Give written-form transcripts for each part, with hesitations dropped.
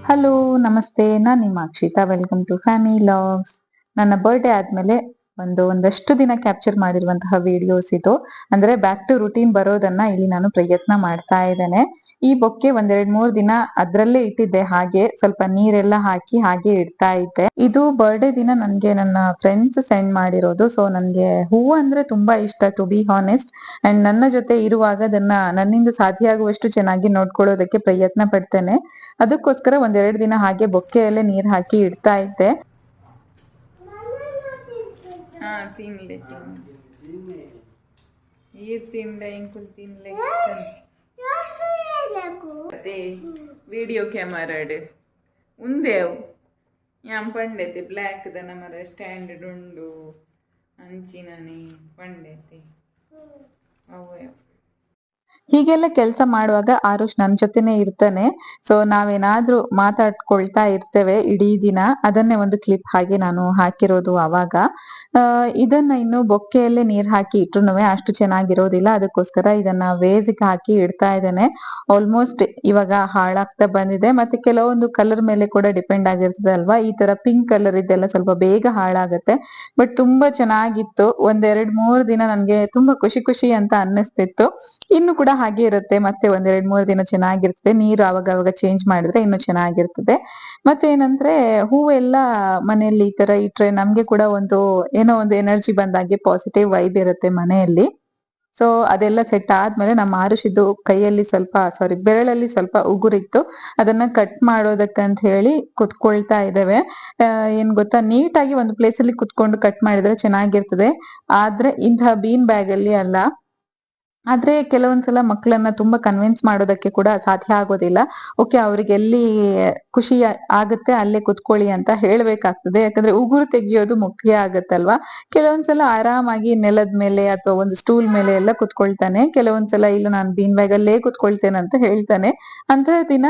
Hello ನಮಸ್ತೆ, ನಾನು ನಿಮ್ಮ Akshita. Welcome to family logs. ನನ್ನ ಬರ್ಡೇ ಆದ್ಮೇಲೆ ಒಂದಷ್ಟು ದಿನ ಕ್ಯಾಪ್ಚರ್ ಮಾಡಿರುವಂತಹ ವಿಡಿಯೋಸ್ ಇದು. ಅಂದ್ರೆ ಬ್ಯಾಕ್ ಟು ರುಟೀನ್ ಬರೋದನ್ನ ಇಲ್ಲಿ ನಾನು ಪ್ರಯತ್ನ ಮಾಡ್ತಾ ಇದ್ದೇನೆ. ಈ ಬೊಕ್ಕೆ 1-2-3 ದಿನ ಅದ್ರಲ್ಲೇ ಇಟ್ಟಿದ್ದೆ, ಹಾಗೆ ಸ್ವಲ್ಪ ನೀರೆಲ್ಲ ಹಾಕಿ ಹಾಗೆ ಇಡ್ತಾ ಇದ್ದೆ. ಇದು ಬರ್ಡೇ ದಿನ ನನ್ಗೆ ನನ್ನ ಫ್ರೆಂಡ್ಸ್ ಸೆಂಡ್ ಮಾಡಿರೋದು. ಸೊ ನನ್ಗೆ ಹೂವು ಅಂದ್ರೆ ತುಂಬಾ ಇಷ್ಟ, ಟು ಬಿ ಹಾನೆಸ್ಟ್. ಅಂಡ್ ನನ್ನ ಜೊತೆ ಇರುವಾಗ ಅದನ್ನ ನನ್ನಿಂದ ಸಾಧ್ಯ ಆಗುವಷ್ಟು ಚೆನ್ನಾಗಿ ನೋಡ್ಕೊಳ್ಳೋದಕ್ಕೆ ಪ್ರಯತ್ನ ಪಡ್ತೇನೆ. ಅದಕ್ಕೋಸ್ಕರ 1-2 ದಿನ ಹಾಗೆ ಬೊಕ್ಕೆಯಲ್ಲೇ ನೀರ್ ಹಾಕಿ ಇಡ್ತಾ ಇದ್ದೆ. ತಿನ್ಲೆ ಈ ತಿಂಡ ಇಂಕುಲ್ ತಿನ್ಲೆ ಅದೇ ವಿಡಿಯೋ ಕ್ಯಾಮರಾಡ್ ಉಂದೇವ್ ಯಾನ್ ಪಂಡೈತೆ ಬ್ಲ್ಯಾಕ್ ದ ನಮ್ಮರ ಸ್ಟ್ಯಾಂಡರ್ಡ್ ಉಂಡು ಅಂಚಿನನೆ ಪಂಡೈತೆ ಅವಯವ್. ಹೀಗೆಲ್ಲ ಕೆಲಸ ಮಾಡುವಾಗ ಆರುಷ್ ನನ್ ಜೊತೆನೆ ಇರ್ತಾನೆ. ಸೊ ನಾವೇನಾದ್ರೂ ಮಾತಾಡ್ಕೊಳ್ತಾ ಇರ್ತೇವೆ ಇಡೀ ದಿನ. ಅದನ್ನೇ ಒಂದು ಕ್ಲಿಪ್ ಹಾಗೆ ನಾನು ಹಾಕಿರೋದು ಅವಾಗ. ಇದನ್ನ ಇನ್ನು ಬೊಕ್ಕೆಯಲ್ಲೇ ನೀರ್ ಹಾಕಿ ಇಟ್ರುನುವೆ ಅಷ್ಟು ಚೆನ್ನಾಗಿರೋದಿಲ್ಲ. ಅದಕ್ಕೋಸ್ಕರ ಇದನ್ನ ವೇಸಿಗೆ ಹಾಕಿ ಇಡ್ತಾ ಇದ್ದೇನೆ. ಆಲ್ಮೋಸ್ಟ್ ಇವಾಗ ಹಾಳಾಗ್ತಾ ಬಂದಿದೆ. ಮತ್ತೆ ಕೆಲವೊಂದು ಕಲರ್ ಮೇಲೆ ಕೂಡ ಡಿಪೆಂಡ್ ಆಗಿರ್ತದೆ ಅಲ್ವಾ. ಈ ತರ ಪಿಂಕ್ ಕಲರ್ ಇದೆಲ್ಲ ಸ್ವಲ್ಪ ಬೇಗ ಹಾಳಾಗತ್ತೆ. ಬಟ್ ತುಂಬಾ ಚೆನ್ನಾಗಿತ್ತು. 1-2-3 ದಿನ ನನ್ಗೆ ತುಂಬಾ ಖುಷಿ ಖುಷಿ ಅಂತ ಅನ್ನಿಸ್ತಿತ್ತು. ಇನ್ನು ಕೂಡ ಹಾಗೆ ಇರುತ್ತೆ. ಮತ್ತೆ 1-2-3 ದಿನ ಚೆನ್ನಾಗಿರ್ತದೆ. ನೀರು ಅವಾಗ ಚೇಂಜ್ ಮಾಡಿದ್ರೆ ಇನ್ನು ಚೆನ್ನಾಗಿರ್ತದೆ. ಮತ್ತೆ ಏನಂದ್ರೆ ಹೂವೆಲ್ಲ ಮನೆಯಲ್ಲಿ ಈ ತರ ಇಟ್ರೆ ನಮ್ಗೆ ಕೂಡ ಏನೋ ಒಂದು ಎನರ್ಜಿ ಬಂದಾಗೆ ಪಾಸಿಟಿವ್ ವೈಬ್ ಇರುತ್ತೆ ಮನೆಯಲ್ಲಿ. ಸೊ ಅದೆಲ್ಲ ಸೆಟ್ ಆದ್ಮೇಲೆ ನಮ್ಮ ಆರುಷಿದ್ದು ಕೈಯಲ್ಲಿ ಬೆರಳಲ್ಲಿ ಸ್ವಲ್ಪ ಉಗುರಿತ್ತು. ಅದನ್ನ ಕಟ್ ಮಾಡೋದಕ್ಕಂತ ಹೇಳಿ ಕುತ್ಕೊಳ್ತಾ ಇದ್ದೇವೆ. ಏನ್ ಗೊತ್ತಾ, ನೀಟಾಗಿ ಒಂದು ಪ್ಲೇಸ್ ಅಲ್ಲಿ ಕುತ್ಕೊಂಡು ಕಟ್ ಮಾಡಿದ್ರೆ ಚೆನ್ನಾಗಿರ್ತದೆ. ಆದ್ರೆ ಇಂತಹ ಬೀನ್ ಬ್ಯಾಗ್ ಅಲ್ಲಿ ಅಲ್ಲ. ಆದ್ರೆ ಕೆಲವೊಂದ್ಸಲ ಮಕ್ಕಳನ್ನ ತುಂಬಾ ಕನ್ವಿನ್ಸ್ ಮಾಡೋದಕ್ಕೆ ಕೂಡ ಸಾಧ್ಯ ಆಗೋದಿಲ್ಲ. ಓಕೆ, ಅವ್ರಿಗೆ ಎಲ್ಲಿ ಖುಷಿ ಆಗುತ್ತೆ ಅಲ್ಲೇ ಕುತ್ಕೊಳ್ಳಿ ಅಂತ ಹೇಳ್ಬೇಕಾಗ್ತದೆ. ಯಾಕಂದ್ರೆ ಉಗುರು ತೆಗಿಯೋದು ಮುಖ್ಯ ಆಗತ್ತಲ್ವಾ. ಕೆಲವೊಂದ್ಸಲ ಆರಾಮಾಗಿ ನೆಲದ ಮೇಲೆ ಅಥವಾ ಒಂದು ಸ್ಟೂಲ್ ಮೇಲೆ ಎಲ್ಲ ಕುತ್ಕೊಳ್ತಾನೆ. ಕೆಲವೊಂದ್ಸಲ ಇಲ್ಲ, ನಾನು ಬೀನ್ ಬ್ಯಾಗ್ ಅಲ್ಲೇ ಕುತ್ಕೊಳ್ತೇನೆ ಅಂತ ಹೇಳ್ತಾನೆ. ಅಂತಹ ದಿನ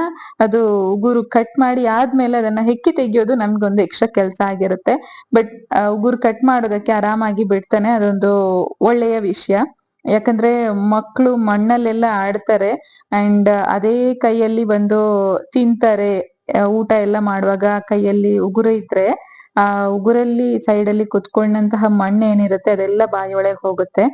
ಅದು ಉಗುರು ಕಟ್ ಮಾಡಿ ಆದ್ಮೇಲೆ ಅದನ್ನ ಹೆಕ್ಕಿ ತೆಗಿಯೋದು ನಮ್ಗೊಂದು ಎಕ್ಸ್ಟ್ರಾ ಕೆಲಸ ಆಗಿರುತ್ತೆ. ಬಟ್ ಉಗುರು ಕಟ್ ಮಾಡೋದಕ್ಕೆ ಆರಾಮಾಗಿ ಬಿಡ್ತಾನೆ. ಅದೊಂದು ಒಳ್ಳೆಯ ವಿಷಯ. ಯಾಕಂದ್ರೆ ಮಕ್ಳು ಮಣ್ಣಲ್ಲೆಲ್ಲ ಆಡ್ತಾರೆ ಅಂಡ್ ಅದೇ ಕೈಯಲ್ಲಿ ಬಂದು ತಿಂತಾರೆ. ಊಟ ಎಲ್ಲ ಮಾಡುವಾಗ ಕೈಯಲ್ಲಿ ಉಗುರು ಇದ್ರೆ ಆ ಉಗುರಲ್ಲಿ ಸೈಡ್ ಅಲ್ಲಿ ಕುತ್ಕೊಂಡಂತಹ ಮಣ್ಣು ಏನಿರುತ್ತೆ ಅದೆಲ್ಲ ಬಾಯಿಯೊಳಗೆ ಹೋಗುತ್ತೆ.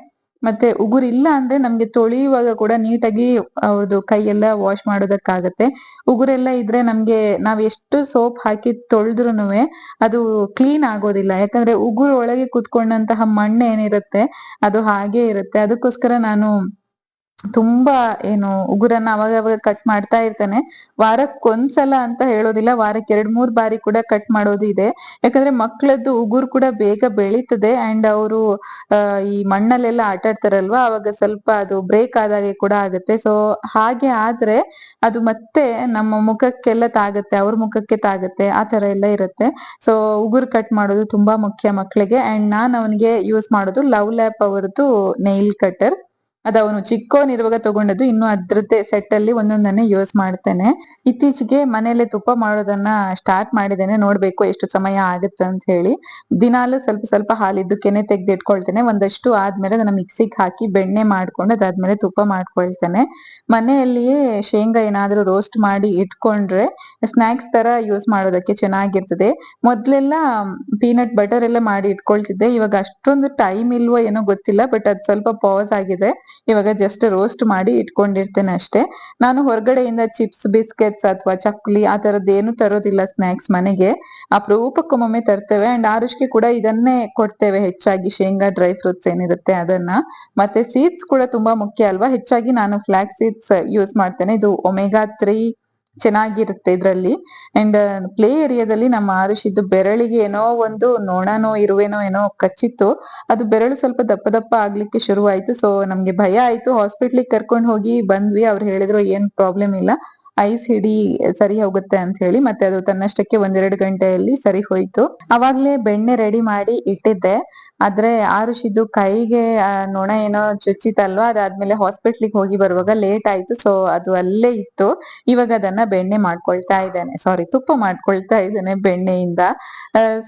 ಮತ್ತೆ ಉಗುರು ಇಲ್ಲ ಅಂದ್ರೆ ನಮ್ಗೆ ತೊಳೆಯುವಾಗ ಕೂಡ ನೀಟಾಗಿ ಅವ್ರದ್ದು ಕೈಯೆಲ್ಲ ವಾಶ್ ಮಾಡೋದಕ್ಕಾಗತ್ತೆ. ಉಗುರೆಲ್ಲ ಇದ್ರೆ ನಮ್ಗೆ ನಾವ್ ಎಷ್ಟು ಸೋಪ್ ಹಾಕಿ ತೊಳೆದ್ರುನುವೆ ಅದು ಕ್ಲೀನ್ ಆಗೋದಿಲ್ಲ. ಯಾಕಂದ್ರೆ ಉಗುರು ಒಳಗೆ ಕುತ್ಕೊಂಡಂತಹ ಮಣ್ಣು ಏನಿರುತ್ತೆ ಅದು ಹಾಗೆ ಇರುತ್ತೆ. ಅದಕ್ಕೋಸ್ಕರ ನಾನು ತುಂಬಾ ಉಗುರನ್ನ ಅವಾಗ ಕಟ್ ಮಾಡ್ತಾ ಇರ್ತೇನೆ. ವಾರಕ್ಕೊಂದ್ಸಲ ಅಂತ ಹೇಳೋದಿಲ್ಲ, ವಾರಕ್ಕೆ 2-3 ಬಾರಿ ಕೂಡ ಕಟ್ ಮಾಡೋದು ಇದೆ. ಯಾಕಂದ್ರೆ ಮಕ್ಳದ್ದು ಉಗುರು ಕೂಡ ಬೇಗ ಬೆಳೀತದೆ ಅಂಡ್ ಅವರು ಈ ಮಣ್ಣಲ್ಲೆಲ್ಲ ಆಟ ಆಡ್ತಾರಲ್ವಾ, ಅವಾಗ ಸ್ವಲ್ಪ ಅದು ಬ್ರೇಕ್ ಆದಾಗೆ ಕೂಡ ಆಗುತ್ತೆ. ಸೊ ಹಾಗೆ ಆದ್ರೆ ಅದು ಮತ್ತೆ ನಮ್ಮ ಮುಖಕ್ಕೆಲ್ಲ ತಾಗತ್ತೆ, ಅವ್ರ ಮುಖಕ್ಕೆ ತಾಗತ್ತೆ, ಆ ತರ ಎಲ್ಲ ಇರುತ್ತೆ. ಸೊ ಉಗುರು ಕಟ್ ಮಾಡೋದು ತುಂಬಾ ಮುಖ್ಯ ಮಕ್ಳಿಗೆ. ಅಂಡ್ ನಾನ್ ಅವನಿಗೆ ಯೂಸ್ ಮಾಡೋದು ಲವ್ ಲ್ಯಾಪ್ ಅವರದ್ದು ನೈಲ್ ಕಟರ್. ಅದು ಅವನು ಚಿಕ್ಕೋನಿರುವಾಗ ತಗೊಂಡದ್ದು. ಇನ್ನು ಅದ್ರದ್ದೇ ಸೆಟ್ ಅಲ್ಲಿ ಒಂದೊಂದನ್ನೇ ಯೂಸ್ ಮಾಡ್ತೇನೆ. ಇತ್ತೀಚೆಗೆ ಮನೇಲೆ ತುಪ್ಪ ಮಾಡೋದನ್ನ ಸ್ಟಾರ್ಟ್ ಮಾಡಿದ್ದೇನೆ. ನೋಡ್ಬೇಕು ಎಷ್ಟು ಸಮಯ ಆಗುತ್ತೆ ಅಂತ ಹೇಳಿ. ದಿನಾಲು ಸ್ವಲ್ಪ ಸ್ವಲ್ಪ ಹಾಲಿದ್ದು ಕೆನೆ ತೆಗ್ದು ಇಟ್ಕೊಳ್ತೇನೆ. ಒಂದಷ್ಟು ಆದ್ಮೇಲೆ ಅದನ್ನ ಮಿಕ್ಸಿಗೆ ಹಾಕಿ ಬೆಣ್ಣೆ ಮಾಡ್ಕೊಂಡು ಅದಾದ್ಮೇಲೆ ತುಪ್ಪ ಮಾಡ್ಕೊಳ್ತೇನೆ. ಮನೆಯಲ್ಲಿಯೇ ಶೇಂಗಾ ಏನಾದ್ರೂ ರೋಸ್ಟ್ ಮಾಡಿ ಇಟ್ಕೊಂಡ್ರೆ ಸ್ನಾಕ್ಸ್ ತರ ಯೂಸ್ ಮಾಡೋದಕ್ಕೆ ಚೆನ್ನಾಗಿರ್ತದೆ. ಮೊದ್ಲೆಲ್ಲ ಪೀನಟ್ ಬಟರ್ ಎಲ್ಲ ಮಾಡಿ ಇಟ್ಕೊಳ್ತಿದ್ದೆ. ಇವಾಗ ಅಷ್ಟೊಂದು ಟೈಮ್ ಇಲ್ವೋ ಏನೋ ಗೊತ್ತಿಲ್ಲ, ಬಟ್ ಅದ್ ಸ್ವಲ್ಪ ಪಾಸ್ ಆಗಿದೆ. ಇವಾಗ ಜಸ್ಟ್ ರೋಸ್ಟ್ ಮಾಡಿ ಇಟ್ಕೊಂಡಿರ್ತೇನೆ ಅಷ್ಟೇ. ನಾನು ಹೊರಗಡೆಯಿಂದ ಚಿಪ್ಸ್, ಬಿಸ್ಕೆಟ್ಸ್ ಅಥವಾ ಚಕ್ಲಿ ಆ ತರದ್ದು ಏನು ತರೋದಿಲ್ಲ ಸ್ನಾಕ್ಸ್ ಮನೆಗೆ. ಅಪರೂಪಕ್ಕೊಮ್ಮೊಮ್ಮೆ ತರ್ತೇವೆ. ಅಂಡ್ ಆರುಷ್ಗೆ ಕೂಡ ಇದನ್ನೇ ಕೊಡ್ತೇವೆ ಹೆಚ್ಚಾಗಿ, ಶೇಂಗಾ ಡ್ರೈ ಫ್ರೂಟ್ಸ್ ಏನಿರುತ್ತೆ ಅದನ್ನ. ಮತ್ತೆ ಸೀಡ್ಸ್ ಕೂಡ ತುಂಬಾ ಮುಖ್ಯ ಅಲ್ವಾ. ಹೆಚ್ಚಾಗಿ ನಾನು ಫ್ಲಾಕ್ ಸೀಡ್ಸ್ ಯೂಸ್ ಮಾಡ್ತೇನೆ. ಇದು ಒಮೆಗಾ 3 ಚೆನ್ನಾಗಿರುತ್ತೆ ಇದ್ರಲ್ಲಿ. ಅಂಡ್ ಪ್ಲೇ ಏರಿಯಾದಲ್ಲಿ ನಮ್ಮ ಆರುಷಿದ್ದು ಬೆರಳಿಗೆ ಏನೋ ಒಂದು ನೊಣನೋ ಇರುವೆನೋ ಏನೋ ಕಚ್ಚಿತ್ತು. ಅದು ಬೆರಳು ಸ್ವಲ್ಪ ದಪ್ಪ ದಪ್ಪ ಆಗ್ಲಿಕ್ಕೆ ಶುರುವಾಯ್ತು. ಸೊ ನಮ್ಗೆ ಭಯ ಆಯ್ತು. ಹಾಸ್ಪಿಟ್ಲಿಗೆ ಕರ್ಕೊಂಡು ಹೋಗಿ ಬಂದ್ವಿ. ಅವ್ರು ಹೇಳಿದ್ರು ಏನ್ ಪ್ರಾಬ್ಲಮ್ ಇಲ್ಲ, ಐಸ್ ಹಿಡಿ ಸರಿ ಹೋಗುತ್ತೆ ಅಂತ ಹೇಳಿ. ಮತ್ತೆ ಅದು ತನ್ನಷ್ಟಕ್ಕೆ 1-2 ಗಂಟೆಯಲ್ಲಿ ಸರಿ ಹೋಯ್ತು. ಅವಾಗ್ಲೇ ಬೆಣ್ಣೆ ರೆಡಿ ಮಾಡಿ ಇಟ್ಟಿದ್ದೆ. ಆದ್ರೆ ಆರುಷಿದ್ದು ಕೈಗೆ ನೊಣ ಏನೋ ಚುಚ್ಚಿತಲ್ವಾ, ಅದಾದ್ಮೇಲೆ ಹಾಸ್ಪಿಟ್ಲಿಗೆ ಹೋಗಿ ಬರುವಾಗ ಲೇಟ್ ಆಯ್ತು. ಸೊ ಅದು ಅಲ್ಲೇ ಇತ್ತು. ಇವಾಗ ಅದನ್ನ ಬೆಣ್ಣೆ ಮಾಡ್ಕೊಳ್ತಾ ಇದ್ದೇನೆ, ತುಪ್ಪ ಮಾಡ್ಕೊಳ್ತಾ ಇದ್ದೇನೆ ಬೆಣ್ಣೆಯಿಂದ.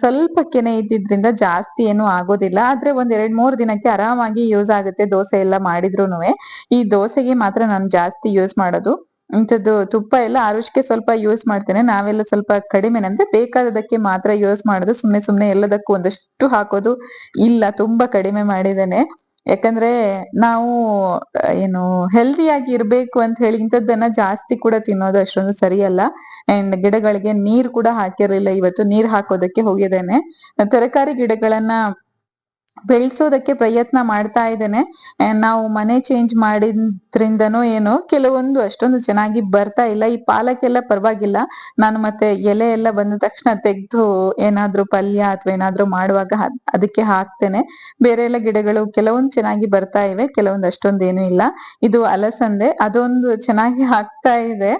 ಸ್ವಲ್ಪ ಕೆನೆ ಇದ್ದಿದ್ರಿಂದ ಜಾಸ್ತಿ ಏನು ಆಗೋದಿಲ್ಲ. ಆದ್ರೆ 1-2-3 ದಿನಕ್ಕೆ ಆರಾಮಾಗಿ ಯೂಸ್ ಆಗುತ್ತೆ. ದೋಸೆ ಎಲ್ಲ ಮಾಡಿದ್ರುನುವೆ ಈ ದೋಸೆಗೆ ಮಾತ್ರ ನಾನು ಜಾಸ್ತಿ ಯೂಸ್ ಮಾಡೋದು. ಇಂಥದ್ದು ತುಪ್ಪ ಎಲ್ಲ ಆರುಷ್ಗೆ ಸ್ವಲ್ಪ ಯೂಸ್ ಮಾಡ್ತೇನೆ. ನಾವೆಲ್ಲ ಸ್ವಲ್ಪ ಕಡಿಮೆನೆ ಅಂದ್ರೆ ಬೇಕಾದದಕ್ಕೆ ಮಾತ್ರ ಯೂಸ್ ಮಾಡೋದು. ಸುಮ್ನೆ ಸುಮ್ನೆ ಎಲ್ಲದಕ್ಕೂ ಒಂದಷ್ಟು ಹಾಕೋದು ಇಲ್ಲ. ತುಂಬಾ ಕಡಿಮೆ ಮಾಡಿದ್ದೇನೆ. ಯಾಕಂದ್ರೆ ನಾವು ಏನು ಹೆಲ್ದಿ ಆಗಿ ಇರ್ಬೇಕು ಅಂತ ಹೇಳಿ ಇಂಥದ್ದನ್ನ ಜಾಸ್ತಿ ಕೂಡ ತಿನ್ನೋದು ಅಷ್ಟೊಂದು ಸರಿಯಲ್ಲ. ಅಂಡ್ ಗಿಡಗಳಿಗೆ ನೀರ್ ಕೂಡ ಹಾಕಿರ್ಲಿಲ್ಲ ಇವತ್ತು. ನೀರ್ ಹಾಕೋದಕ್ಕೆ ಹೋಗಿದ್ದೇನೆ. ತರಕಾರಿ ಗಿಡಗಳನ್ನ ಬೆಳ್ಸೋದಕ್ಕೆ ಪ್ರಯತ್ನ ಮಾಡ್ತಾ ಇದ್ದೇನೆ. ನಾವು ಮನೆ ಚೇಂಜ್ ಮಾಡಿದ್ರಿಂದನೋ ಏನೋ ಕೆಲವೊಂದು ಅಷ್ಟೊಂದು ಚೆನ್ನಾಗಿ ಬರ್ತಾ ಇಲ್ಲ. ಈ ಪಾಲಕ್ ಪರವಾಗಿಲ್ಲ. ನಾನು ಮತ್ತೆ ಎಲೆ ಎಲ್ಲ ಬಂದ ತಕ್ಷಣ ತೆಗ್ದು ಏನಾದ್ರೂ ಪಲ್ಯ ಅಥವಾ ಏನಾದ್ರೂ ಮಾಡುವಾಗ ಅದಕ್ಕೆ ಹಾಕ್ತೇನೆ. ಬೇರೆ ಎಲ್ಲ ಗಿಡಗಳು ಕೆಲವೊಂದು ಚೆನ್ನಾಗಿ ಬರ್ತಾ ಇವೆ, ಕೆಲವೊಂದು ಅಷ್ಟೊಂದೇನು ಇಲ್ಲ. ಇದು ಅಲಸಂದೆ, ಅದೊಂದು ಚೆನ್ನಾಗಿ ಆಗ್ತಾ ಇದೆ.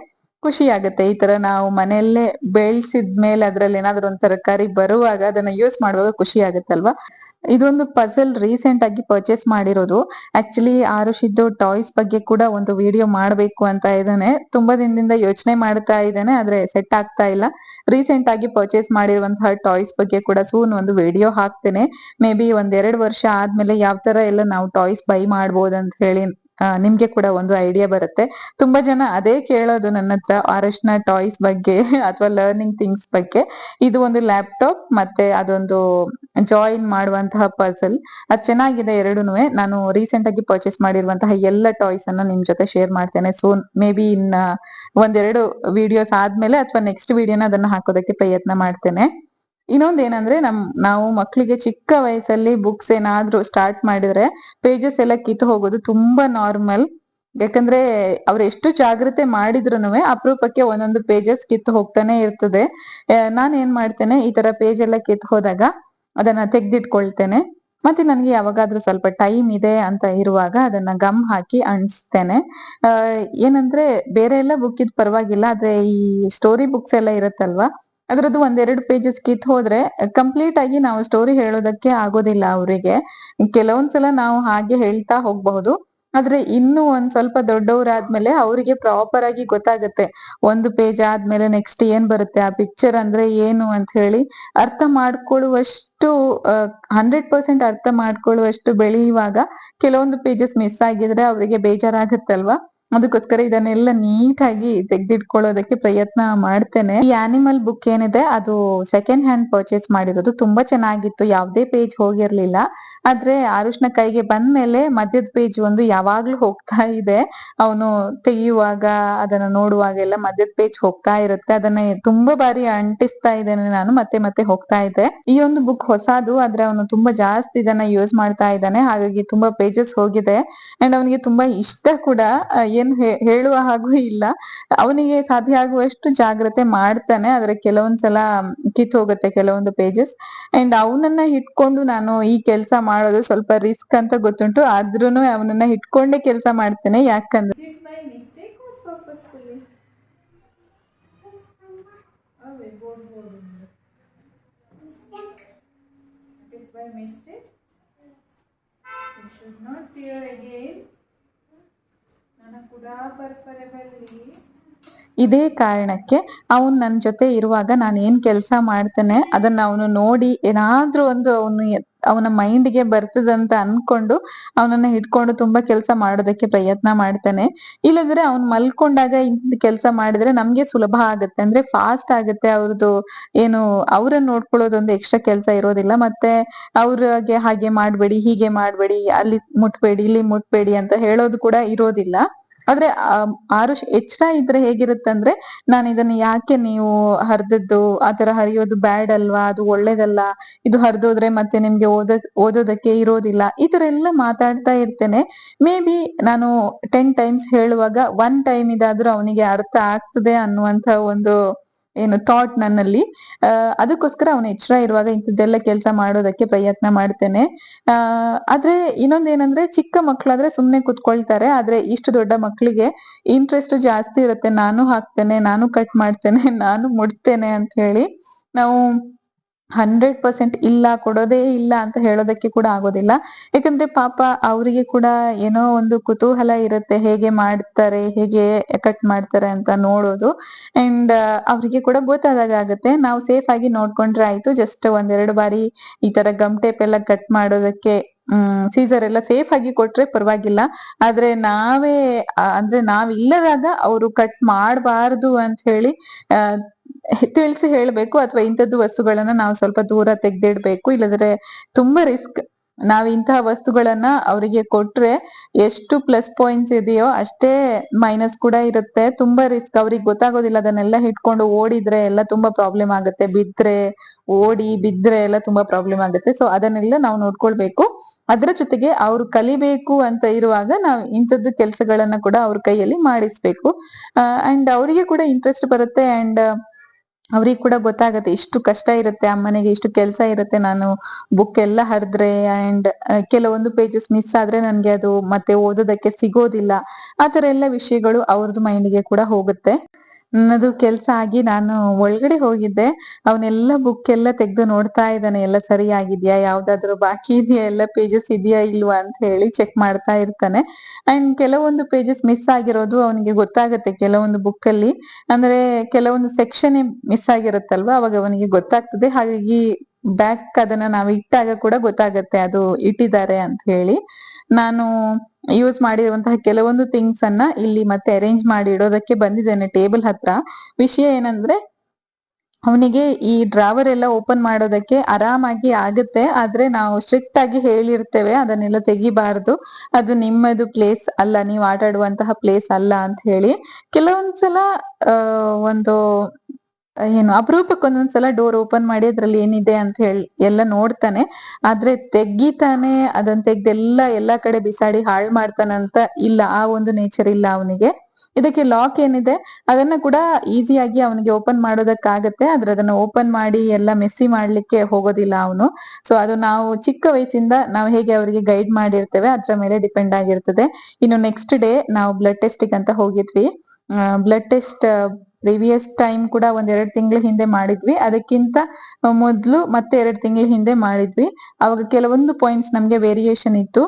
ಖುಷಿ ಆಗತ್ತೆ ಈ ತರ ನಾವು ಮನೆಯಲ್ಲೇ ಬೆಳ್ಸಿದ್ಮೇಲೆ ಅದ್ರಲ್ಲಿ ಏನಾದ್ರು ಒಂದ್ ತರಕಾರಿ ಬರುವಾಗ ಅದನ್ನ ಯೂಸ್ ಮಾಡುವಾಗ ಖುಷಿ ಆಗತ್ತಲ್ವಾ. ಇದೊಂದು ಪಜಲ್ ರೀಸೆಂಟ್ ಆಗಿ ಪರ್ಚೇಸ್ ಮಾಡಿರೋದು. ಆಕ್ಚುಲಿ ಆರುಷಿದ್ದು ಟಾಯ್ಸ್ ಬಗ್ಗೆ ಕೂಡ ಒಂದು ವಿಡಿಯೋ ಮಾಡ್ಬೇಕು ಅಂತ ಇದ್ದಾನೆ. ತುಂಬಾ ದಿನದಿಂದ ಯೋಚನೆ ಮಾಡ್ತಾ ಇದ್ದಾನೆ, ಆದ್ರೆ ಸೆಟ್ ಆಗ್ತಾ ಇಲ್ಲ. ರೀಸೆಂಟ್ ಆಗಿ ಪರ್ಚೇಸ್ ಮಾಡಿರುವಂತಹ ಟಾಯ್ಸ್ ಬಗ್ಗೆ ಕೂಡ ಸೂನ್ ಒಂದು ವಿಡಿಯೋ ಹಾಕ್ತೇನೆ. ಮೇ ಬಿ 1-2 ವರ್ಷ ಆದ್ಮೇಲೆ ಯಾವ ತರ ಎಲ್ಲ ನಾವು ಟಾಯ್ಸ್ ಬೈ ಮಾಡ್ಬೋದು ಅಂತ ಹೇಳಿ ನಿಮ್ಗೆ ಕೂಡ ಒಂದು ಐಡಿಯಾ ಬರುತ್ತೆ. ತುಂಬಾ ಜನ ಅದೇ ಕೇಳೋದು ನನ್ನ ಹತ್ರ, ಆರುಷ್ನ ಟಾಯ್ಸ್ ಬಗ್ಗೆ ಅಥವಾ ಲರ್ನಿಂಗ್ ಥಿಂಗ್ಸ್ ಬಗ್ಗೆ. ಇದು ಒಂದು ಲ್ಯಾಪ್ಟಾಪ್ ಮತ್ತೆ ಅದೊಂದು ಜಾಯಿನ್ ಮಾಡುವಂತಹ ಪಜಲ್. ಅದ್ ಚೆನ್ನಾಗಿದೆ ಎರಡೂನುವೆ. ನಾನು ರೀಸೆಂಟ್ ಆಗಿ ಪರ್ಚೇಸ್ ಮಾಡಿರುವಂತಹ ಎಲ್ಲ ಟಾಯ್ಸ್ ಅನ್ನ ನಿಮ್ ಜೊತೆ ಶೇರ್ ಮಾಡ್ತೇನೆ ಸೂನ್. ಮೇ ಬಿ ಇನ್ನ 1-2 ವಿಡಿಯೋಸ್ ಆದ್ಮೇಲೆ ಅಥವಾ ನೆಕ್ಸ್ಟ್ ವಿಡಿಯೋನ ಅದನ್ನ ಹಾಕೋದಕ್ಕೆ ಪ್ರಯತ್ನ ಮಾಡ್ತೇನೆ. ಇನ್ನೊಂದ್ ಏನಂದ್ರೆ ನಾವು ಮಕ್ಳಿಗೆ ಚಿಕ್ಕ ವಯಸ್ಸಲ್ಲಿ ಬುಕ್ಸ್ ಏನಾದ್ರೂ ಸ್ಟಾರ್ಟ್ ಮಾಡಿದ್ರೆ ಪೇಜಸ್ ಎಲ್ಲ ಕಿತ್ತು ಹೋಗೋದು ತುಂಬಾ ನಾರ್ಮಲ್. ಯಾಕಂದ್ರೆ ಅವ್ರು ಎಷ್ಟು ಜಾಗ್ರತೆ ಮಾಡಿದ್ರುನುವೆ ಅಪರೂಪಕ್ಕೆ ಒಂದೊಂದು ಪೇಜಸ್ ಕಿತ್ತು ಹೋಗ್ತಾನೆ ಇರ್ತದೆ. ನಾನ್ ಏನ್ ಮಾಡ್ತೇನೆ, ಈ ತರ ಪೇಜ್ ಎಲ್ಲ ಕಿತ್ತು ಹೋದಾಗ ಅದನ್ನ ತೆಗ್ದಿಟ್ಕೊಳ್ತೇನೆ. ಮತ್ತೆ ನನ್ಗೆ ಯಾವಾಗಾದ್ರೂ ಸ್ವಲ್ಪ ಟೈಮ್ ಇದೆ ಅಂತ ಇರುವಾಗ ಅದನ್ನ ಗಮ್ ಹಾಕಿ ಅಂಟಿಸ್ತೇನೆ. ಏನಂದ್ರೆ ಬೇರೆ ಎಲ್ಲ ಬುಕ್ ಇದ್ ಪರವಾಗಿಲ್ಲ, ಆದ್ರೆ ಈ ಸ್ಟೋರಿ ಬುಕ್ಸ್ ಎಲ್ಲ ಇರತ್ತಲ್ವಾ, ಅದ್ರದ್ದು 1-2 ಪೇಜಸ್ ಕಿತ್ ಹೋದ್ರೆ ಕಂಪ್ಲೀಟ್ ಆಗಿ ನಾವು ಸ್ಟೋರಿ ಹೇಳೋದಕ್ಕೆ ಆಗೋದಿಲ್ಲ ಅವರಿಗೆ. ಕೆಲವೊಂದ್ಸಲ ನಾವು ಹಾಗೆ ಹೇಳ್ತಾ ಹೋಗ್ಬಹುದು, ಆದ್ರೆ ಇನ್ನು ಒಂದ್ ಸ್ವಲ್ಪ ದೊಡ್ಡವರಾದ್ಮೇಲೆ ಅವರಿಗೆ ಪ್ರಾಪರ್ ಆಗಿ ಗೊತ್ತಾಗತ್ತೆ. ಒಂದು ಪೇಜ್ ಆದ್ಮೇಲೆ ನೆಕ್ಸ್ಟ್ ಏನ್ ಬರುತ್ತೆ, ಆ ಪಿಕ್ಚರ್ ಅಂದ್ರೆ ಏನು ಅಂತ ಹೇಳಿ ಅರ್ಥ ಮಾಡ್ಕೊಳ್ಳುವಷ್ಟು 100% ಅರ್ಥ ಮಾಡ್ಕೊಳ್ಳುವಷ್ಟು ಬೆಳೆಯುವಾಗ ಕೆಲವೊಂದು ಪೇಜಸ್ ಮಿಸ್ ಆಗಿದ್ರೆ ಅವರಿಗೆ ಬೇಜಾರಾಗತ್ತಲ್ವಾ. ಅದಕ್ಕೋಸ್ಕರ ಇದನ್ನೆಲ್ಲ ನೀಟಾಗಿ ತೆಗ್ದಿಟ್ಕೊಳ್ಳೋದಕ್ಕೆ ಪ್ರಯತ್ನ ಮಾಡ್ತೇನೆ. ಈ ಆನಿಮಲ್ ಬುಕ್ ಏನಿದೆ ಅದು ಸೆಕೆಂಡ್ ಹ್ಯಾಂಡ್ ಪರ್ಚೇಸ್ ಮಾಡಿರೋದು. ತುಂಬಾ ಚೆನ್ನಾಗಿತ್ತು, ಯಾವ್ದೇ ಪೇಜ್ ಹೋಗಿರ್ಲಿಲ್ಲ. ಆದ್ರೆ ಆರುಷ್ನ ಕೈಗೆ ಬಂದ್ಮೇಲೆ ಮಧ್ಯದ ಪೇಜ್ ಒಂದು ಯಾವಾಗ್ಲೂ ಹೋಗ್ತಾ ಇದೆ. ಅವನು ತೆಗೆಯುವಾಗ ಅದನ್ನ ನೋಡುವಾಗೆಲ್ಲ ಮಧ್ಯದ ಪೇಜ್ ಹೋಗ್ತಾ ಇರುತ್ತೆ. ಅದನ್ನ ತುಂಬಾ ಬಾರಿ ಅಂಟಿಸ್ತಾ ಇದ್ದೇನೆ ನಾನು, ಮತ್ತೆ ಮತ್ತೆ ಹೋಗ್ತಾ ಇದೆ. ಈ ಒಂದು ಬುಕ್ ಹೊಸದು, ಆದ್ರೆ ಅವನು ತುಂಬಾ ಜಾಸ್ತಿ ಇದನ್ನ ಯೂಸ್ ಮಾಡ್ತಾ ಇದ್ದಾನೆ, ಹಾಗಾಗಿ ತುಂಬಾ ಪೇಜಸ್ ಹೋಗಿದೆ. ಅಂಡ್ ಅವನಿಗೆ ತುಂಬಾ ಇಷ್ಟ ಕೂಡ. ಏನ್ ಹೇಳುವ ಹಾಗೂ ಇಲ್ಲ. ಅವನಿಗೆ ಸಾಧ್ಯ ಆಗುವಷ್ಟು ಜಾಗ್ರತೆ ಮಾಡ್ತಾನೆ, ಆದ್ರೆ ಕೆಲವೊಂದ್ಸಲ ಕಿತ್ ಹೋಗುತ್ತೆ ಕೆಲವೊಂದು ಪೇಜಸ್. ಅಂಡ್ ಅವನನ್ನ ಇಟ್ಕೊಂಡು ನಾನು ಈ ಕೆಲ್ಸ ಮಾಡೋದು ಸ್ವಲ್ಪ ರಿಸ್ಕ್ ಅಂತ ಗೊತ್ತುಂಟು, ಆದ್ರೂನು ಅವನನ್ನ ಇಟ್ಕೊಂಡೇ ಕೆಲ್ಸ ಮಾಡ್ತೇನೆ. ಯಾಕಂದ್ರೆ Is it by mistake or purposefully? Oh, wait, board. It is by mistake. You should not tear again. Nana kuda parpare balli. ಇದೇ ಕಾರಣಕ್ಕೆ ಅವನ್ ನನ್ ಜೊತೆ ಇರುವಾಗ ನಾನು ಏನ್ ಕೆಲ್ಸ ಮಾಡ್ತೇನೆ ಅದನ್ನ ಅವನು ನೋಡಿ ಏನಾದ್ರೂ ಒಂದು ಅವನ ಮೈಂಡ್ಗೆ ಬರ್ತದಂತ ಅನ್ಕೊಂಡು ಅವನನ್ನ ಹಿಡ್ಕೊಂಡು ತುಂಬಾ ಕೆಲ್ಸ ಮಾಡೋದಕ್ಕೆ ಪ್ರಯತ್ನ ಮಾಡ್ತಾನೆ. ಇಲ್ಲಂದ್ರೆ ಅವ್ನ್ ಮಲ್ಕೊಂಡಾಗ ಇಂತ ಕೆಲ್ಸ ಮಾಡಿದ್ರೆ ನಮ್ಗೆ ಸುಲಭ ಆಗತ್ತೆ, ಅಂದ್ರೆ ಫಾಸ್ಟ್ ಆಗತ್ತೆ. ಅವ್ರದ್ದು ಏನು ಅವ್ರನ್ನ ನೋಡ್ಕೊಳ್ಳೋದೊಂದು ಎಕ್ಸ್ಟ್ರಾ ಕೆಲ್ಸ ಇರೋದಿಲ್ಲ. ಮತ್ತೆ ಅವ್ರಿಗೆ ಹಾಗೆ ಮಾಡ್ಬೇಡಿ, ಹೀಗೆ ಮಾಡ್ಬೇಡಿ, ಅಲ್ಲಿ ಮುಟ್ಬೇಡಿ, ಇಲ್ಲಿ ಮುಟ್ಬೇಡಿ ಅಂತ ಹೇಳೋದು ಕೂಡ ಇರೋದಿಲ್ಲ. ಆದ್ರೆ ಆರುಷ್ ಎಚ್ಚರ ಇದ್ರೆ ಹೇಗಿರುತ್ತಂದ್ರೆ, ನಾನು ಇದನ್ನ ಯಾಕೆ ನೀವು ಹರಿದದ್ದು, ಆತರ ಹರಿಯೋದು ಬ್ಯಾಡ್ ಅಲ್ವಾ, ಅದು ಒಳ್ಳೇದಲ್ಲ, ಇದು ಹರಿದೋದ್ರೆ ಮತ್ತೆ ನಿಮ್ಗೆ ಓದೋದಕ್ಕೆ ಇರೋದಿಲ್ಲ, ಈ ತರ ಎಲ್ಲ ಮಾತಾಡ್ತಾ ಇರ್ತೇನೆ. ಮೇ ಬಿ ನಾನು 10 ಟೈಮ್ಸ್ ಹೇಳುವಾಗ 1 ಟೈಮ್ ಇದಾದ್ರೂ ಅವನಿಗೆ ಅರ್ಥ ಆಗ್ತದೆ ಅನ್ನುವಂತ ಒಂದು ಏನು ಥಾಟ್ ನನ್ನಲ್ಲಿ. ಅದಕ್ಕೋಸ್ಕರ ಅವನು ಎಚ್ಚರ ಇರುವಾಗ ಇಂಥದ್ದೆಲ್ಲ ಕೆಲಸ ಮಾಡೋದಕ್ಕೆ ಪ್ರಯತ್ನ ಮಾಡ್ತೇನೆ. ಆದ್ರೆ ಇನ್ನೊಂದೇನಂದ್ರೆ, ಚಿಕ್ಕ ಮಕ್ಳಾದ್ರೆ ಸುಮ್ನೆ ಕುತ್ಕೊಳ್ತಾರೆ, ಆದ್ರೆ ಇಷ್ಟು ದೊಡ್ಡ ಮಕ್ಳಿಗೆ ಇಂಟ್ರೆಸ್ಟ್ ಜಾಸ್ತಿ ಇರುತ್ತೆ. ನಾನು ಹಾಕ್ತೇನೆ, ನಾನು ಕಟ್ ಮಾಡ್ತೇನೆ, ನಾನು ಮುಡ್ತೇನೆ ಅಂತ ಹೇಳಿ ನಾವು 100% ಇಲ್ಲ, ಕೊಡೋದೇ ಇಲ್ಲ ಅಂತ ಹೇಳೋದಕ್ಕೆ ಕೂಡ ಆಗೋದಿಲ್ಲ. ಯಾಕಂದ್ರೆ ಪಾಪ ಅವರಿಗೆ ಕೂಡ ಏನೋ ಒಂದು ಕುತೂಹಲ ಇರುತ್ತೆ, ಹೇಗೆ ಮಾಡ್ತಾರೆ, ಹೇಗೆ ಕಟ್ ಮಾಡ್ತಾರೆ ಅಂತ ನೋಡೋದು. ಅಂಡ್ ಅವ್ರಿಗೆ ಕೂಡ ಗೊತ್ತಾದಾಗ ಆಗುತ್ತೆ. ನಾವು ಸೇಫ್ ಆಗಿ ನೋಡ್ಕೊಂಡ್ರೆ ಆಯ್ತು. ಜಸ್ಟ್ 1-2 ಬಾರಿ ಈ ತರ ಗಮ್ ಟೇಪ್ ಎಲ್ಲ ಕಟ್ ಮಾಡೋದಕ್ಕೆ ಸೀಸರ್ ಎಲ್ಲ ಸೇಫ್ ಆಗಿ ಕೊಟ್ರೆ ಪರವಾಗಿಲ್ಲ. ಆದ್ರೆ ನಾವೇ ಅಂದ್ರೆ ನಾವಿಲ್ಲದಾಗ ಅವರು ಕಟ್ ಮಾಡಬಾರ್ದು ಅಂತ ಹೇಳಿ ಆ ತಿಳಿಸಿ ಹೇಳ್ಬೇಕು, ಅಥವಾ ಇಂಥದ್ದು ವಸ್ತುಗಳನ್ನ ನಾವು ಸ್ವಲ್ಪ ದೂರ ತೆಗ್ದಿಡ್ಬೇಕು. ಇಲ್ಲದ್ರೆ ತುಂಬಾ ರಿಸ್ಕ್. ನಾವ್ ಇಂತಹ ವಸ್ತುಗಳನ್ನ ಅವರಿಗೆ ಕೊಟ್ರೆ ಎಷ್ಟು ಪ್ಲಸ್ ಪಾಯಿಂಟ್ಸ್ ಇದೆಯೋ ಅಷ್ಟೇ ಮೈನಸ್ ಕೂಡ ಇರುತ್ತೆ. ತುಂಬಾ ರಿಸ್ಕ್. ಅವ್ರಿಗೆ ಗೊತ್ತಾಗೋದಿಲ್ಲ. ಅದನ್ನೆಲ್ಲ ಇಟ್ಕೊಂಡು ಓಡಿದ್ರೆ ಎಲ್ಲ ತುಂಬಾ ಪ್ರಾಬ್ಲಮ್ ಆಗುತ್ತೆ. ಬಿದ್ರೆ ಎಲ್ಲ ತುಂಬಾ ಪ್ರಾಬ್ಲಮ್ ಆಗುತ್ತೆ. ಸೊ ಅದನ್ನೆಲ್ಲ ನಾವು ನೋಡ್ಕೊಳ್ಬೇಕು. ಅದ್ರ ಜೊತೆಗೆ ಅವ್ರು ಕಲಿಬೇಕು ಅಂತ ಇರುವಾಗ ನಾವು ಇಂಥದ್ದು ಕೆಲ್ಸಗಳನ್ನ ಕೂಡ ಅವ್ರ ಕೈಯಲ್ಲಿ ಮಾಡಿಸ್ಬೇಕು. ಅಂಡ್ ಅವರಿಗೆ ಕೂಡ ಇಂಟ್ರೆಸ್ಟ್ ಬರುತ್ತೆ. ಅಂಡ್ ಅವ್ರಿಗೆ ಕೂಡ ಗೊತ್ತಾಗತ್ತೆ ಇಷ್ಟು ಕಷ್ಟ ಇರುತ್ತೆ, ಅಮ್ಮನಿಗೆ ಇಷ್ಟು ಕೆಲ್ಸ ಇರುತ್ತೆ, ನಾನು ಬುಕ್ ಎಲ್ಲ ಹರಿದ್ರೆ ಅಂಡ್ ಕೆಲವೊಂದು ಪೇಜಸ್ ಮಿಸ್ ಆದ್ರೆ ನನ್ಗೆ ಅದು ಮತ್ತೆ ಓದೋದಕ್ಕೆ ಸಿಗೋದಿಲ್ಲ. ಆತರ ಎಲ್ಲ ವಿಷಯಗಳು ಅವ್ರದ್ದು ಮೈಂಡ್ಗೆ ಕೂಡ ಹೋಗುತ್ತೆ. ನನ್ನದು ಕೆಲ್ಸ ಆಗಿ ನಾನು ಒಳಗಡೆ ಹೋಗಿದ್ದೆ. ಅವನೆಲ್ಲ ಬುಕ್ ಎಲ್ಲ ತೆಗ್ದು ನೋಡ್ತಾ ಇದ್ದಾನೆ, ಎಲ್ಲ ಸರಿ ಆಗಿದ್ಯಾ, ಯಾವ್ದಾದ್ರು ಬಾಕಿ ಇದೆಯಾ, ಎಲ್ಲ ಪೇಜಸ್ ಇದೆಯಾ ಇಲ್ವಾ ಅಂತ ಹೇಳಿ ಚೆಕ್ ಮಾಡ್ತಾ ಇರ್ತಾನೆ. ಅಂಡ್ ಕೆಲವೊಂದು ಪೇಜಸ್ ಮಿಸ್ ಆಗಿರೋದು ಅವನಿಗೆ ಗೊತ್ತಾಗತ್ತೆ. ಕೆಲವೊಂದು ಬುಕ್ ಅಲ್ಲಿ ಅಂದ್ರೆ ಕೆಲವೊಂದು ಸೆಕ್ಷನ್ ಮಿಸ್ ಆಗಿರುತ್ತಲ್ವಾ, ಅವಾಗ ಅವನಿಗೆ ಗೊತ್ತಾಗ್ತದೆ. ಹಾಗಾಗಿ ಬ್ಯಾಕ್ ಅದನ್ನ ನಾವು ಇಟ್ಟಾಗ ಕೂಡ ಗೊತ್ತಾಗತ್ತೆ ಅದು ಇಟ್ಟಿದ್ದಾರೆ ಅಂತ ಹೇಳಿ. ನಾನು ಯೂಸ್ ಮಾಡಿರುವಂತಹ ಕೆಲವೊಂದು ಥಿಂಗ್ಸ್ ಅನ್ನ ಇಲ್ಲಿ ಮತ್ತೆ ಅರೇಂಜ್ ಮಾಡಿ ಇಡೋದಕ್ಕೆ ಬಂದಿದ್ದೇನೆ ಟೇಬಲ್ ಹತ್ರ. ವಿಷಯ ಏನಂದ್ರೆ ಅವನಿಗೆ ಈ ಡ್ರಾವರ್ ಎಲ್ಲ ಓಪನ್ ಮಾಡೋದಕ್ಕೆ ಆರಾಮಾಗಿ ಆಗುತ್ತೆ. ಆದ್ರೆ ನಾವು ಸ್ಟ್ರಿಕ್ಟ್ ಆಗಿ ಹೇಳಿರ್ತೇವೆ ಅದನ್ನೆಲ್ಲ ತೆಗಿಬಾರ್ದು, ಅದು ನಿಮ್ಮದು ಪ್ಲೇಸ್ ಅಲ್ಲ, ನೀವು ಆಟ ಆಡುವಂತಹ ಪ್ಲೇಸ್ ಅಲ್ಲ ಅಂತ ಹೇಳಿ. ಕೆಲವೊಂದ್ಸಲ ಒಂದು ಏನು ಅಪರೂಪಕ್ಕೆ ಒಂದೊಂದ್ಸಲ ಡೋರ್ ಓಪನ್ ಮಾಡಿ ಅದ್ರಲ್ಲಿ ಏನಿದೆ ಅಂತ ಹೇಳಿ ಎಲ್ಲ ನೋಡ್ತಾನೆ. ಆದ್ರೆ ತೆಗಿತಾನೆ ಅದನ್ನ ಎಲ್ಲಾ ಕಡೆ ಬಿಸಾಡಿ ಹಾಳ್ ಮಾಡ್ತಾನಂತ ಇಲ್ಲ, ಆ ಒಂದು ನೇಚರ್ ಇಲ್ಲ ಅವನಿಗೆ. ಇದಕ್ಕೆ ಲಾಕ್ ಏನಿದೆ ಅದನ್ನ ಕೂಡ ಈಸಿಯಾಗಿ ಅವನಿಗೆ ಓಪನ್ ಮಾಡೋದಕ್ಕಾಗತ್ತೆ. ಆದ್ರೆ ಅದನ್ನ ಓಪನ್ ಮಾಡಿ ಎಲ್ಲ ಮೆಸ್ಸಿ ಮಾಡ್ಲಿಕ್ಕೆ ಹೋಗೋದಿಲ್ಲ ಅವನು. ಸೊ ಅದು ನಾವು ಚಿಕ್ಕ ವಯಸ್ಸಿಂದ ನಾವು ಹೇಗೆ ಅವರಿಗೆ ಗೈಡ್ ಮಾಡಿರ್ತೇವೆ ಅದ್ರ ಮೇಲೆ ಡಿಪೆಂಡ್ ಆಗಿರ್ತದೆ. ಇನ್ನು ನೆಕ್ಸ್ಟ್ ಡೇ ನಾವು ಬ್ಲಡ್ ಟೆಸ್ಟಿಗೆ ಅಂತ ಹೋಗಿದ್ವಿ. ಬ್ಲಡ್ ಟೆಸ್ಟ್ ಪ್ರಿವಿಯಸ್ ಟೈಮ್ ಕೂಡ 1-2 ತಿಂಗಳ ಹಿಂದೆ ಮಾಡಿದ್ವಿ. ಅದಕ್ಕಿಂತ ಮೊದ್ಲು ಮತ್ತೆ 2 ತಿಂಗಳ ಹಿಂದೆ ಮಾಡಿದ್ವಿ. ಅವಾಗ ಕೆಲವೊಂದು ಪಾಯಿಂಟ್ಸ್ ನಮ್ಗೆ ವೇರಿಯೇಷನ್ ಇತ್ತು.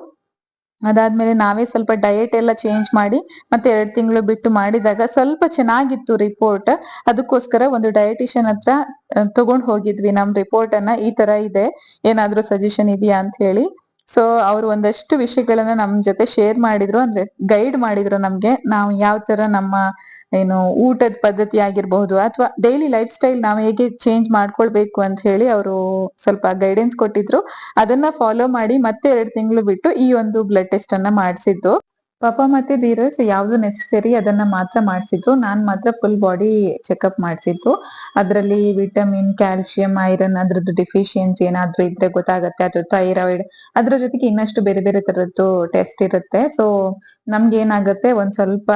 ಅದಾದ್ಮೇಲೆ ನಾವೇ ಸ್ವಲ್ಪ ಡಯಟ್ ಎಲ್ಲ ಚೇಂಜ್ ಮಾಡಿ ಮತ್ತೆ 2 ತಿಂಗಳು ಬಿಟ್ಟು ಮಾಡಿದಾಗ ಸ್ವಲ್ಪ ಚೆನ್ನಾಗಿತ್ತು ರಿಪೋರ್ಟ್. ಅದಕ್ಕೋಸ್ಕರ ಒಂದು ಡಯಟಿಷಿಯನ್ ಹತ್ರ ತಗೊಂಡ್ ಹೋಗಿದ್ವಿ ನಮ್ ರಿಪೋರ್ಟ್ ಅನ್ನ. ಈ ತರ ಇದೆ, ಏನಾದ್ರೂ ಸಜೆಷನ್ ಇದೆಯಾ ಅಂತ ಹೇಳಿ. ಸೊ ಅವ್ರು ಒಂದಷ್ಟು ವಿಷಯಗಳನ್ನ ನಮ್ ಜೊತೆ ಶೇರ್ ಮಾಡಿದ್ರು, ಅಂದ್ರೆ ಗೈಡ್ ಮಾಡಿದ್ರು ನಮ್ಗೆ. ನಾವು ಯಾವ ತರ ನಮ್ಮ ಏನು ಊಟದ ಪದ್ಧತಿ ಆಗಿರ್ಬಹುದು ಅಥವಾ ಡೈಲಿ ಲೈಫ್ ಸ್ಟೈಲ್ ನಾವ್ ಹೇಗೆ ಚೇಂಜ್ ಮಾಡ್ಕೊಳ್ಬೇಕು ಅಂತ ಹೇಳಿ ಅವರು ಸ್ವಲ್ಪ ಗೈಡೆನ್ಸ್ ಕೊಟ್ಟಿದ್ರು. ಅದನ್ನ ಫಾಲೋ ಮಾಡಿ ಮತ್ತೆ 2 ತಿಂಗಳು ಬಿಟ್ಟು ಈ ಒಂದು ಬ್ಲಡ್ ಟೆಸ್ಟ್ ಅನ್ನ ಮಾಡಿಸಿದ್ದು. ಪಾಪ ಮತ್ತೆ ಧೀರಜ್ ಯಾವ್ದು ನೆಸೆಸರಿ ಅದನ್ನ ಮಾತ್ರ ಮಾಡಿಸಿದ್ರು. ನಾನ್ ಮಾತ್ರ ಫುಲ್ ಬಾಡಿ ಚೆಕ್ಅಪ್ ಮಾಡಿಸಿದ್ದು. ಅದ್ರಲ್ಲಿ ವಿಟಮಿನ್, ಕ್ಯಾಲ್ಸಿಯಂ, ಐರನ್ ಅದ್ರದ್ದು ಡಿಫಿಷಿಯನ್ಸಿ ಏನಾದ್ರೂ ಇದ್ರೆ ಗೊತ್ತಾಗತ್ತೆ. ಅದು ಥೈರಾಯ್ಡ್, ಅದ್ರ ಜೊತೆಗೆ ಇನ್ನಷ್ಟು ಬೇರೆ ಬೇರೆ ತರದ್ದು ಟೆಸ್ಟ್ ಇರುತ್ತೆ. ಸೊ ನಮ್ಗೆ ಏನಾಗುತ್ತೆ ಒಂದ್ ಸ್ವಲ್ಪ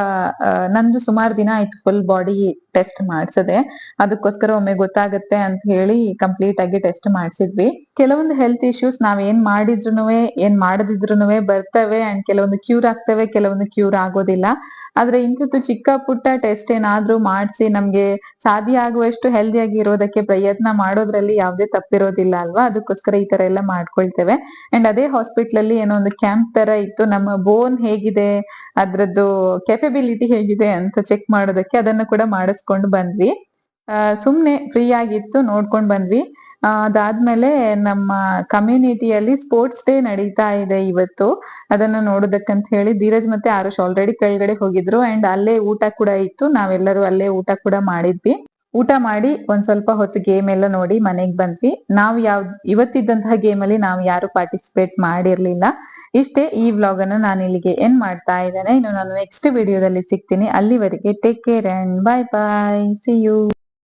ನಂದು ಸುಮಾರು ದಿನ ಆಯ್ತು ಫುಲ್ ಬಾಡಿ ಟೆಸ್ಟ್ ಮಾಡ್ಸದೆ. ಅದಕ್ಕೋಸ್ಕರ ಒಮ್ಮೆ ಗೊತ್ತಾಗತ್ತೆ ಅಂತ ಹೇಳಿ ಕಂಪ್ಲೀಟ್ ಆಗಿ ಟೆಸ್ಟ್ ಮಾಡ್ಸಿದ್ವಿ. ಕೆಲವೊಂದು ಹೆಲ್ತ್ ಇಶ್ಯೂಸ್ ನಾವ್ ಏನ್ ಮಾಡಿದ್ರುನುವೆ ಏನ್ ಮಾಡದಿದ್ರುನುವೆ ಬರ್ತವೆ. ಅಂಡ್ ಕೆಲವೊಂದು ಕ್ಯೂರ್ ಆಗ್ತವೆ, ಕೆಲವೊಂದು ಕ್ಯೂರ್ ಆಗೋದಿಲ್ಲ. ಆದ್ರೆ ಇಂಥದ್ದು ಚಿಕ್ಕ ಪುಟ್ಟ ಟೆಸ್ಟ್ ಏನಾದ್ರೂ ಮಾಡ್ಸಿ ನಮ್ಗೆ ಸಾಧ್ಯ ಆಗುವಷ್ಟು ಹೆಲ್ದಿಯಾಗಿ ಇರೋದಕ್ಕೆ ಪ್ರಯತ್ನ ಮಾಡೋದ್ರಲ್ಲಿ ಯಾವ್ದೇ ತಪ್ಪಿರೋದಿಲ್ಲ ಅಲ್ವಾ. ಅದಕ್ಕೋಸ್ಕರ ಈ ತರ ಎಲ್ಲ ಮಾಡ್ಕೊಳ್ತೇವೆ. ಅಂಡ್ ಅದೇ ಹಾಸ್ಪಿಟ್ಲ್ ಅಲ್ಲಿ ಏನೋ ಒಂದು ಕ್ಯಾಂಪ್ ತರ ಇತ್ತು. ನಮ್ಮ ಬೋನ್ ಹೇಗಿದೆ, ಅದ್ರದ್ದು ಕೆಪಬಿಲಿಟಿ ಹೇಗಿದೆ ಅಂತ ಚೆಕ್ ಮಾಡೋದಕ್ಕೆ ಅದನ್ನ ಕೂಡ ಮಾಡಿಸ್ಕೊಂಡು ಬಂದ್ವಿ. ಸುಮ್ನೆ ಫ್ರೀ ಆಗಿತ್ತು, ನೋಡ್ಕೊಂಡ್ ಬಂದ್ವಿ. ಅದಾದ್ಮೇಲೆ ನಮ್ಮ ಕಮ್ಯುನಿಟಿಯಲ್ಲಿ ಸ್ಪೋರ್ಟ್ಸ್ ಡೇ ನಡೀತಾ ಇದೆ ಇವತ್ತು. ಅದನ್ನ ನೋಡೋದಕ್ಕಂತ ಹೇಳಿ ಧೀರಜ್ ಮತ್ತೆ ಆರುಷ್ ಆಲ್ರೆಡಿ ಕೆಳಗಡೆ ಹೋಗಿದ್ರು. ಅಂಡ್ ಅಲ್ಲೇ ಊಟ ಕೂಡ ಇತ್ತು, ನಾವೆಲ್ಲರೂ ಅಲ್ಲೇ ಊಟ ಕೂಡ ಮಾಡಿದ್ವಿ. ಊಟ ಮಾಡಿ ಒಂದ್ ಸ್ವಲ್ಪ ಹೊತ್ತು ಗೇಮ್ ಎಲ್ಲ ನೋಡಿ ಮನೆಗ್ ಬಂದ್ವಿ. ನಾವು ಇವತ್ತಿದ್ದಂತಹ ಗೇಮ್ ಅಲ್ಲಿ ನಾವು ಯಾರು ಪಾರ್ಟಿಸಿಪೇಟ್ ಮಾಡಿರ್ಲಿಲ್ಲ. ಇಷ್ಟೇ, ಈ ವ್ಲಾಗ್ ಅನ್ನ ನಾನು ಇಲ್ಲಿಗೆ ಎಂಡ್ ಮಾಡ್ತಾ ಇದ್ದೇನೆ. ಇನ್ನು ನಾನು ನೆಕ್ಸ್ಟ್ ವಿಡಿಯೋದಲ್ಲಿ ಸಿಗ್ತೀನಿ. ಅಲ್ಲಿವರೆಗೆ take care and bye bye, see you.